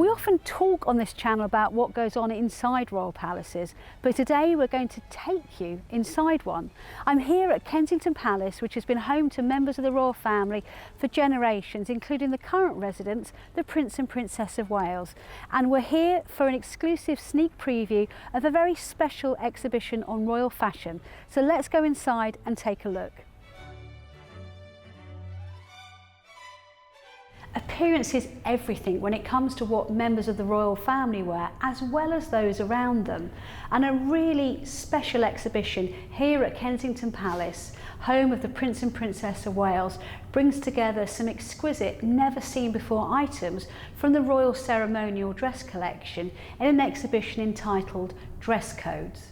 We often talk on this channel about what goes on inside royal palaces, but today we're going to take you inside one. I'm here at Kensington Palace, which has been home to members of the royal family for generations, including the current residents, the Prince and Princess of Wales. And we're here for an exclusive sneak preview of a very special exhibition on royal fashion. So let's go inside and take a look. Appearance is everything when it comes to what members of the royal family wear, as well as those around them. And a really special exhibition here at Kensington Palace, home of the Prince and Princess of Wales, brings together some exquisite, never seen before items from the Royal Ceremonial dress collection in an exhibition entitled Dress Codes.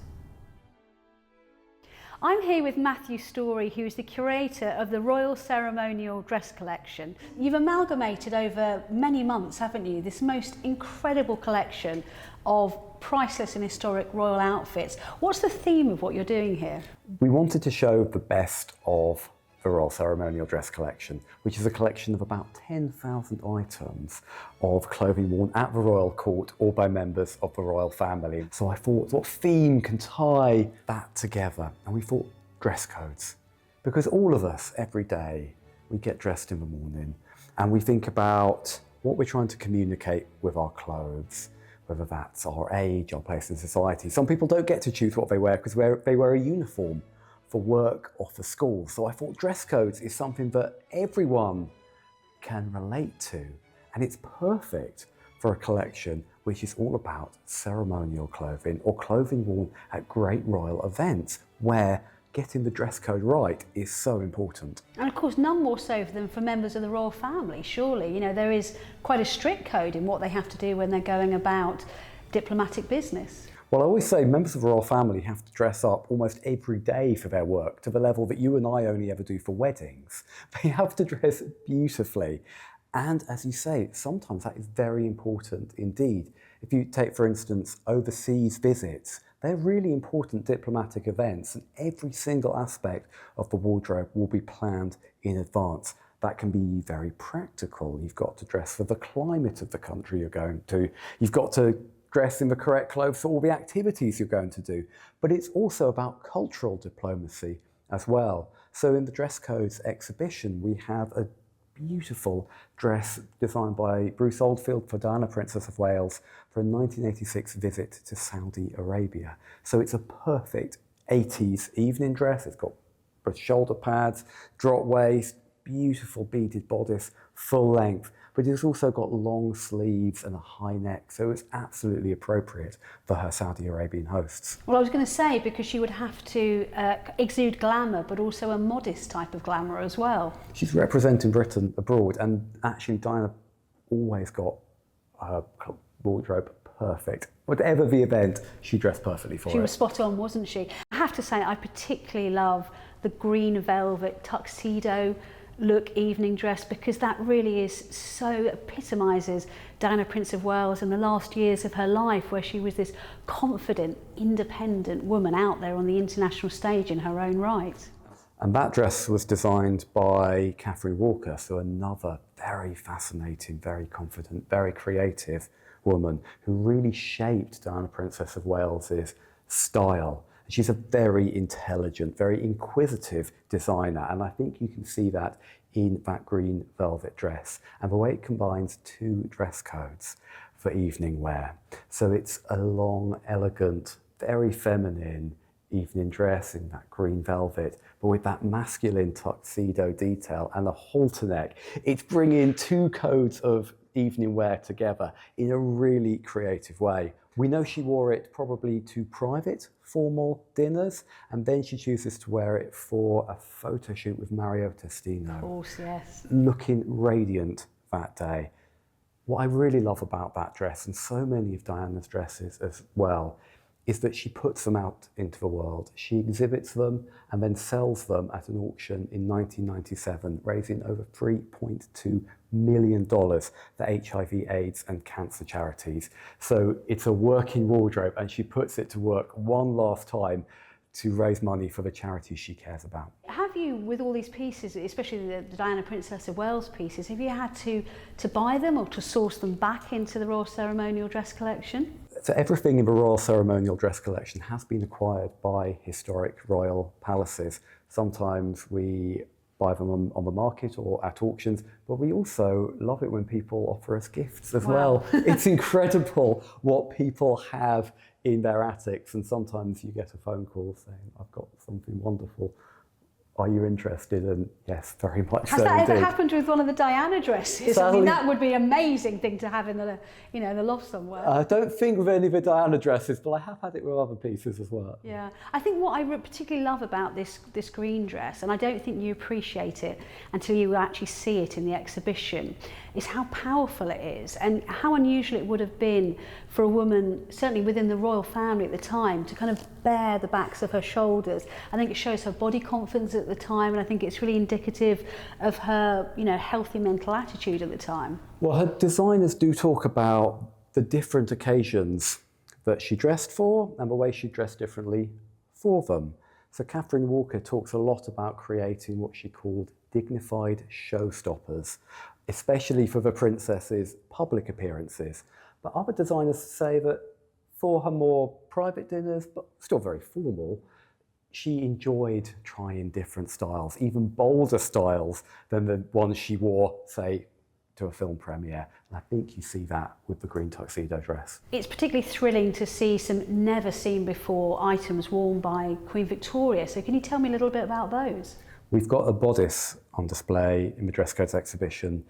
I'm here with Matthew Story, who is the curator of the Royal Ceremonial dress collection. You've amalgamated over many months, haven't you, this most incredible collection of priceless and historic royal outfits. What's the theme of what you're doing here? We wanted to show the best of the Royal Ceremonial dress collection, which is a collection of about 10,000 items of clothing worn at the royal court or by members of the royal family. So I thought, what theme can tie that together? And we thought dress codes. Because all of us, every day, we get dressed in the morning and we think about what we're trying to communicate with our clothes, whether that's our age, our place in society. Some people don't get to choose what they wear because they wear a uniform for work or for school. So I thought dress codes is something that everyone can relate to. And it's perfect for a collection which is all about ceremonial clothing or clothing worn at great royal events where getting the dress code right is so important. And of course, none more so than for members of the royal family, surely. You know, there is quite a strict code in what they have to do when they're going about diplomatic business. Well, I always say members of the royal family have to dress up almost every day for their work to the level that you and I only ever do for weddings. They have to dress beautifully. And as you say, sometimes that is very important indeed. If you take, for instance, overseas visits, they're really important diplomatic events and every single aspect of the wardrobe will be planned in advance. That can be very practical. You've got to dress for the climate of the country you're going to. You've got to dress in the correct clothes for all the activities you're going to do. But it's also about cultural diplomacy as well. So in the Dress Codes exhibition, we have a beautiful dress designed by Bruce Oldfield for Diana, Princess of Wales, for a 1986 visit to Saudi Arabia. So it's a perfect 80s evening dress. It's got shoulder pads, drop waist, beautiful beaded bodice, full length. But it's also got long sleeves and a high neck, so it's absolutely appropriate for her Saudi Arabian hosts. Well, I was going to say, because she would have to exude glamour, but also a modest type of glamour as well. She's representing Britain abroad, and actually Diana always got her wardrobe perfect. Whatever the event, she dressed perfectly for it. She was spot on, wasn't she? I have to say, I particularly love the green velvet tuxedo look evening dress, because that really is so epitomises Diana, Prince of Wales, and the last years of her life, where she was this confident, independent woman out there on the international stage in her own right. And that dress was designed by Catherine Walker, so another very fascinating, very confident, very creative woman who really shaped Diana, Princess of Wales's style. She's a very intelligent, very inquisitive designer, and I think you can see that in that green velvet dress and the way it combines two dress codes for evening wear. So it's a long, elegant, very feminine evening dress in that green velvet, but with that masculine tuxedo detail and a halter neck. It's bringing two codes of evening wear together in a really creative way. We know she wore it probably to private, formal dinners, and then she chooses to wear it for a photo shoot with Mario Testino. Of course, yes. Looking radiant that day. What I really love about that dress, and so many of Diana's dresses as well, is that she puts them out into the world. She exhibits them and then sells them at an auction in 1997, raising over $3.2 million for HIV, AIDS and cancer charities. So it's a working wardrobe, and she puts it to work one last time to raise money for the charities she cares about. Have you, with all these pieces, especially the Diana Princess of Wales pieces, have you had to buy them or to source them back into the Royal Ceremonial Dress collection? So everything in the Royal Ceremonial Dress collection has been acquired by historic royal palaces. Sometimes we buy them on the market or at auctions, but we also love it when people offer us gifts as well. It's incredible what people have in their attics, and sometimes you get a phone call saying, I've got something wonderful. Are you interested? And yes, very much so. Has that ever happened with one of the Diana dresses? Sadly, I mean, that would be an amazing thing to have in the, you know, the loft somewhere. I don't think with any of the Diana dresses, but I have had it with other pieces as well. Yeah, I think what I particularly love about this green dress, and I don't think you appreciate it until you actually see it in the exhibition, is how powerful it is and how unusual it would have been for a woman, certainly within the royal family at the time, to kind of bare the backs of her shoulders. I think it shows her body confidence at the time, and I think it's really indicative of her, you know, healthy mental attitude at the time. Well, her designers do talk about the different occasions that she dressed for and the way she dressed differently for them. So Catherine Walker talks a lot about creating what she called dignified showstoppers, especially for the princess's public appearances. But other designers say that for her more private dinners, but still very formal, she enjoyed trying different styles, even bolder styles than the ones she wore, say, to a film premiere. And I think you see that with the green tuxedo dress. It's particularly thrilling to see some never seen before items worn by Queen Victoria. So can you tell me a little bit about those? We've got a bodice on display in the Dress Codes exhibition,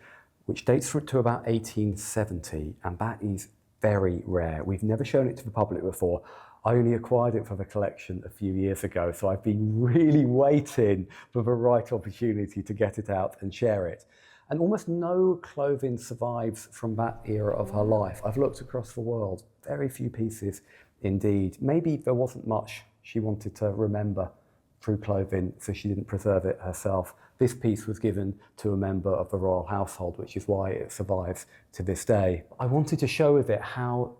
which dates to about 1870, and that is very rare. We've never shown it to the public before. I only acquired it for the collection a few years ago, so I've been really waiting for the right opportunity to get it out and share it. And almost no clothing survives from that era of her life. I've looked across the world, very few pieces indeed. Maybe there wasn't much she wanted to remember through clothing, so she didn't preserve it herself. This piece was given to a member of the royal household, which is why it survives to this day. I wanted to show with it how,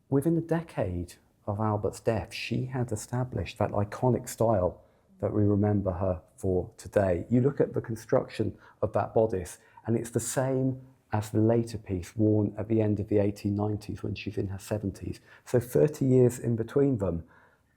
within a decade of Albert's death, she had established that iconic style that we remember her for today. You look at the construction of that bodice, and it's the same as the later piece worn at the end of the 1890s when she's in her 70s. So 30 years in between them,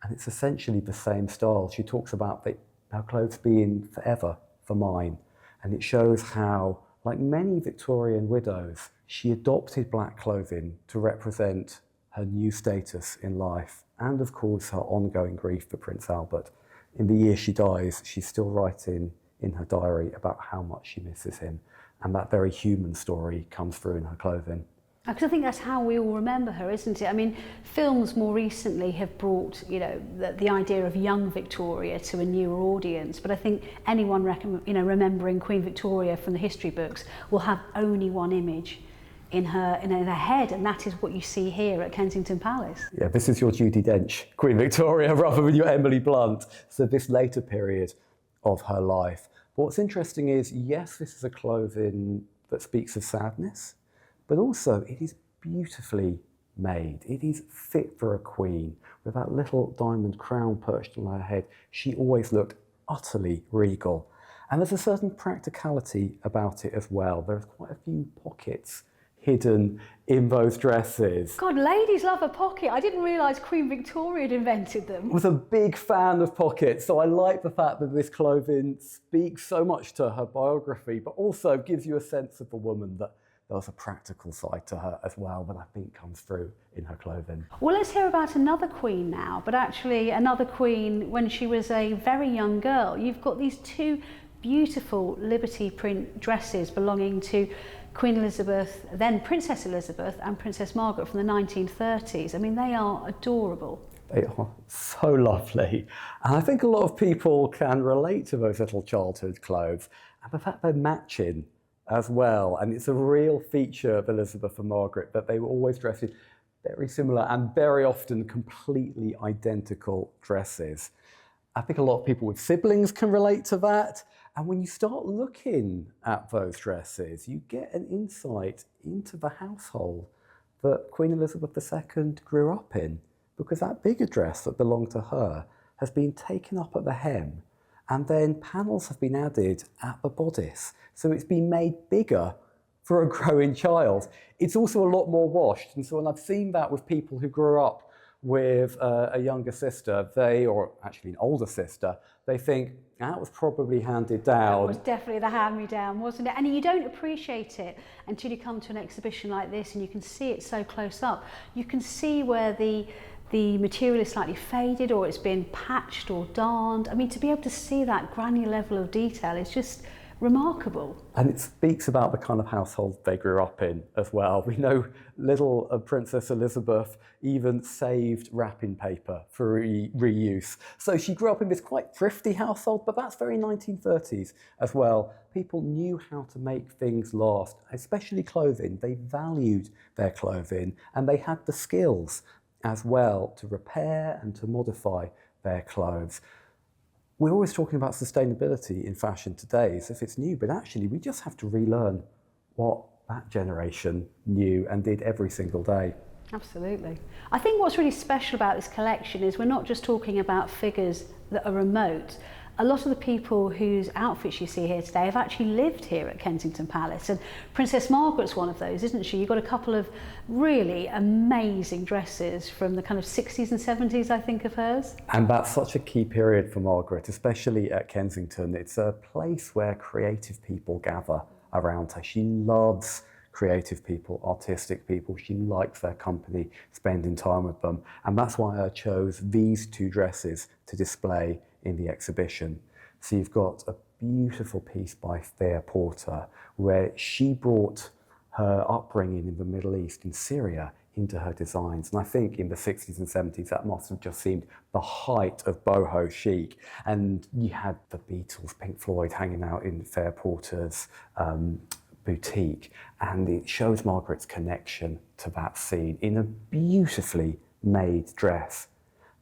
and it's essentially the same style. She talks about her clothes being forever for mine, and it shows how, like many Victorian widows, she adopted black clothing to represent her new status in life, and of course her ongoing grief for Prince Albert. In the year she dies, she's still writing in her diary about how much she misses him, and that very human story comes through in her clothing. Because I think that's how we all remember her, isn't it? I mean, films more recently have brought, you know, the idea of young Victoria to a newer audience. But I think anyone, remembering Queen Victoria from the history books will have only one image in their head, and that is what you see here at Kensington Palace. Yeah, this is your Judi Dench, Queen Victoria, rather than your Emily Blunt. So this later period of her life. But what's interesting is, yes, this is a clothing that speaks of sadness, but also it is beautifully made. It is fit for a queen. With that little diamond crown perched on her head, she always looked utterly regal. And there's a certain practicality about it as well. There's quite a few pockets hidden in those dresses. God, ladies love a pocket. I didn't realise Queen Victoria had invented them. I was a big fan of pockets, so I like the fact that this clothing speaks so much to her biography, but also gives you a sense of the woman that there was a practical side to her as well that I think comes through in her clothing. Well, let's hear about another queen now, but actually another queen when she was a very young girl. You've got these two beautiful Liberty print dresses belonging to Queen Elizabeth, then Princess Elizabeth and Princess Margaret from the 1930s. I mean, they are adorable. They are so lovely. And I think a lot of people can relate to those little childhood clothes and the fact they're matching as well. And it's a real feature of Elizabeth and Margaret that they were always dressed in very similar and very often completely identical dresses. I think a lot of people with siblings can relate to that. And when you start looking at those dresses, you get an insight into the household that Queen Elizabeth II grew up in, because that bigger dress that belonged to her has been taken up at the hem, and then panels have been added at the bodice. So it's been made bigger for a growing child. It's also a lot more washed. And so when I've seen that with people who grew up with a younger sister, or actually an older sister, they think that was probably handed down. It was definitely the hand-me-down, wasn't it? And you don't appreciate it until you come to an exhibition like this and you can see it so close up. You can see where the material is slightly faded, or it's been patched or darned. I mean, to be able to see that granular level of detail is just remarkable. And it speaks about the kind of household they grew up in as well. We know little Princess Elizabeth even saved wrapping paper for reuse. So she grew up in this quite thrifty household, but that's very 1930s as well. People knew how to make things last, especially clothing. They valued their clothing, and they had the skills as well to repair and to modify their clothes. We're always talking about sustainability in fashion today as if it's new, but actually we just have to relearn what that generation knew and did every single day. Absolutely. I think what's really special about this collection is we're not just talking about figures that are remote. A lot of the people whose outfits you see here today have actually lived here at Kensington Palace, and Princess Margaret's one of those, isn't she? You've got a couple of really amazing dresses from the kind of 60s and 70s, I think, of hers. And that's such a key period for Margaret, especially at Kensington. It's a place where creative people gather around her. She loves creative people, artistic people. She likes their company, spending time with them. And that's why I chose these two dresses to display in the exhibition. So you've got a beautiful piece by Thea Porter where she brought her upbringing in the Middle East, in Syria, into her designs. And I think in the 60s and 70s that must have just seemed the height of boho chic. And you had the Beatles, Pink Floyd hanging out in Thea Porter's boutique, and it shows Margaret's connection to that scene in a beautifully made dress.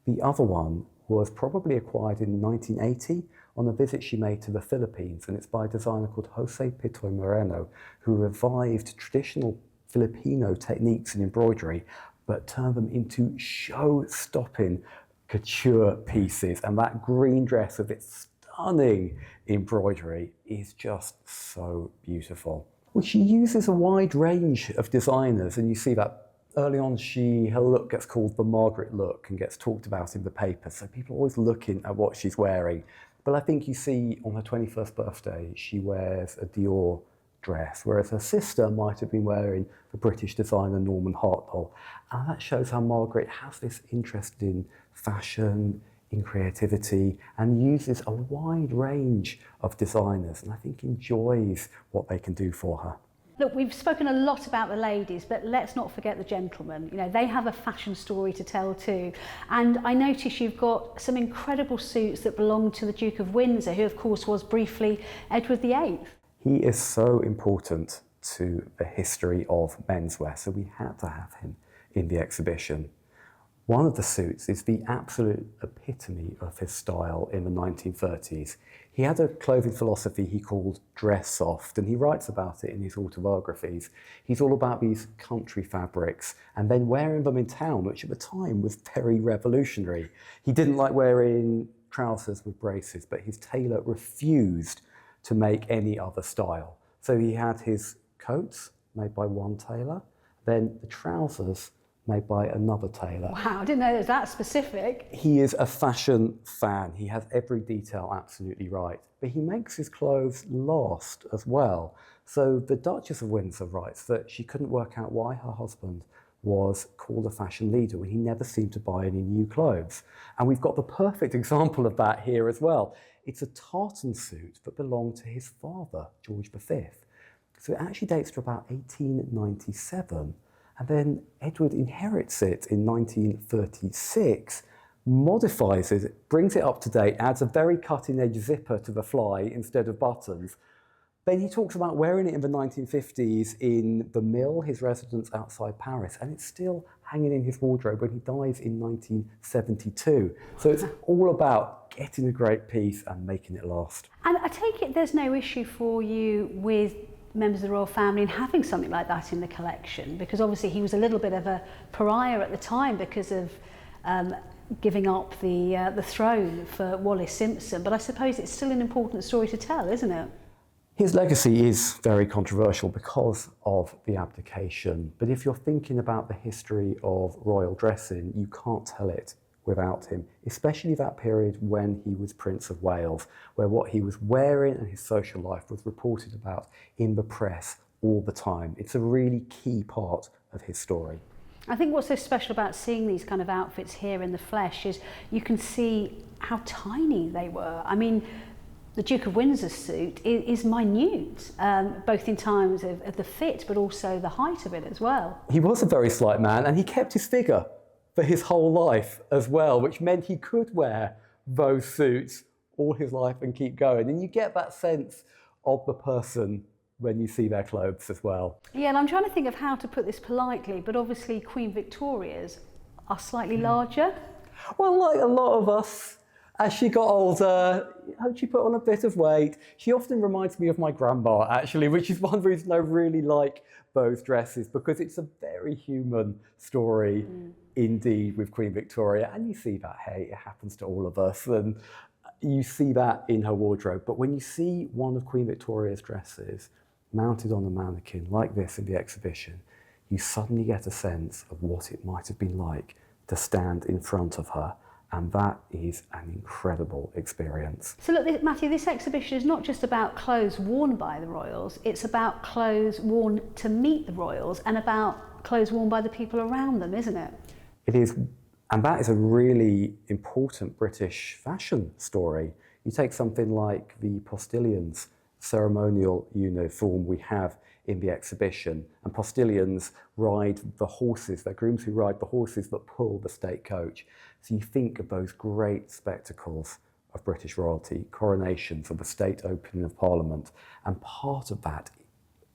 The other one was probably acquired in 1980 on a visit she made to the Philippines, and it's by a designer called Jose Pitoy Moreno, who revived traditional Filipino techniques in embroidery, but turned them into show-stopping couture pieces. And that green dress with its stunning embroidery is just so beautiful. Well, she uses a wide range of designers, and you see that early on, her look gets called the Margaret look and gets talked about in the papers. So people are always looking at what she's wearing. But I think you see on her 21st birthday, she wears a Dior dress, whereas her sister might have been wearing the British designer Norman Hartnell. And that shows how Margaret has this interest in fashion, in creativity, and uses a wide range of designers, and I think enjoys what they can do for her. Look, we've spoken a lot about the ladies, but let's not forget the gentlemen. You know, they have a fashion story to tell too. And I notice you've got some incredible suits that belong to the Duke of Windsor, who of course was briefly Edward VIII. He is so important to the history of menswear, so we had to have him in the exhibition. One of the suits is the absolute epitome of his style in the 1930s. He had a clothing philosophy he called dress soft, and he writes about it in his autobiographies. He's all about these country fabrics and then wearing them in town, which at the time was very revolutionary. He didn't like wearing trousers with braces, but his tailor refused to make any other style. So he had his coats made by one tailor, then the trousers made by another tailor. Wow, I didn't know it was that specific. He is a fashion fan. He has every detail absolutely right. But he makes his clothes last as well. So the Duchess of Windsor writes that she couldn't work out why her husband was called a fashion leader when he never seemed to buy any new clothes. And we've got the perfect example of that here as well. It's a tartan suit that belonged to his father, George V. So it actually dates to about 1897. And then Edward inherits it in 1936, modifies it, brings it up to date, adds a very cutting-edge zipper to the fly instead of buttons. Then he talks about wearing it in the 1950s in the Mill, his residence outside Paris, and it's still hanging in his wardrobe when he dies in 1972. So it's all about getting a great piece and making it last. And I take it there's no issue for you with members of the royal family and having something like that in the collection, because obviously he was a little bit of a pariah at the time because of giving up the throne for Wallis Simpson, but I suppose it's still an important story to tell, isn't it? His legacy is very controversial because of the abdication, but if you're thinking about the history of royal dressing, you can't tell it without him, especially that period when he was Prince of Wales, where what he was wearing and his social life was reported about in the press all the time. It's a really key part of his story. I think what's so special about seeing these kind of outfits here in the flesh is you can see how tiny they were. I mean, the Duke of Windsor's suit is minute, both in terms of the fit, but also the height of it as well. He was a very slight man, and he kept his figure for his whole life as well, which meant he could wear those suits all his life and keep going. And you get that sense of the person when you see their clothes as well. Yeah, and I'm trying to think of how to put this politely, but obviously Queen Victoria's are slightly larger. Well, like a lot of us, as she got older, she put on a bit of weight. She often reminds me of my grandma, actually, which is one reason I really like those dresses, because it's a very human story indeed with Queen Victoria. And you see that, hey, it happens to all of us, and you see that in her wardrobe. But when you see one of Queen Victoria's dresses mounted on a mannequin like this in the exhibition, you suddenly get a sense of what it might have been like to stand in front of her. And that is an incredible experience. So look, Matthew, this exhibition is not just about clothes worn by the royals, it's about clothes worn to meet the royals and about clothes worn by the people around them, isn't it? It is, and that is a really important British fashion story. You take something like the postilions' ceremonial uniform we have in the exhibition, and postilions ride the horses, they're grooms who ride the horses that pull the state coach. So you think of those great spectacles of British royalty, coronations or the state opening of Parliament, and part of that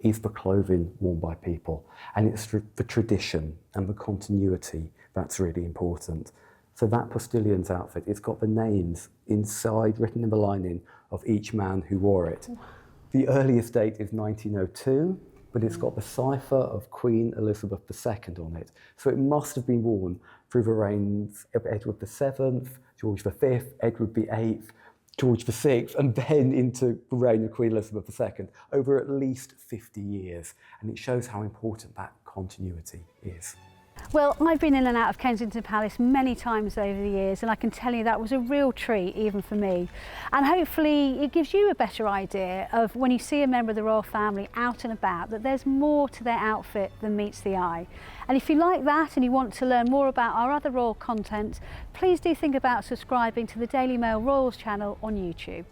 is the clothing worn by people, and it's the tradition and the continuity that's really important. So that postilion's outfit, it's got the names inside, written in the lining, of each man who wore it. The earliest date is 1902, but it's got the cipher of Queen Elizabeth II on it. So it must have been worn through the reigns of Edward VII, George V, Edward VIII, George VI, and then into the reign of Queen Elizabeth II over at least 50 years. And it shows how important that continuity is. Well, I've been in and out of Kensington Palace many times over the years, and I can tell you that was a real treat even for me. And hopefully it gives you a better idea of when you see a member of the royal family out and about, that there's more to their outfit than meets the eye. And if you like that and you want to learn more about our other royal content, please do think about subscribing to the Daily Mail Royals channel on YouTube.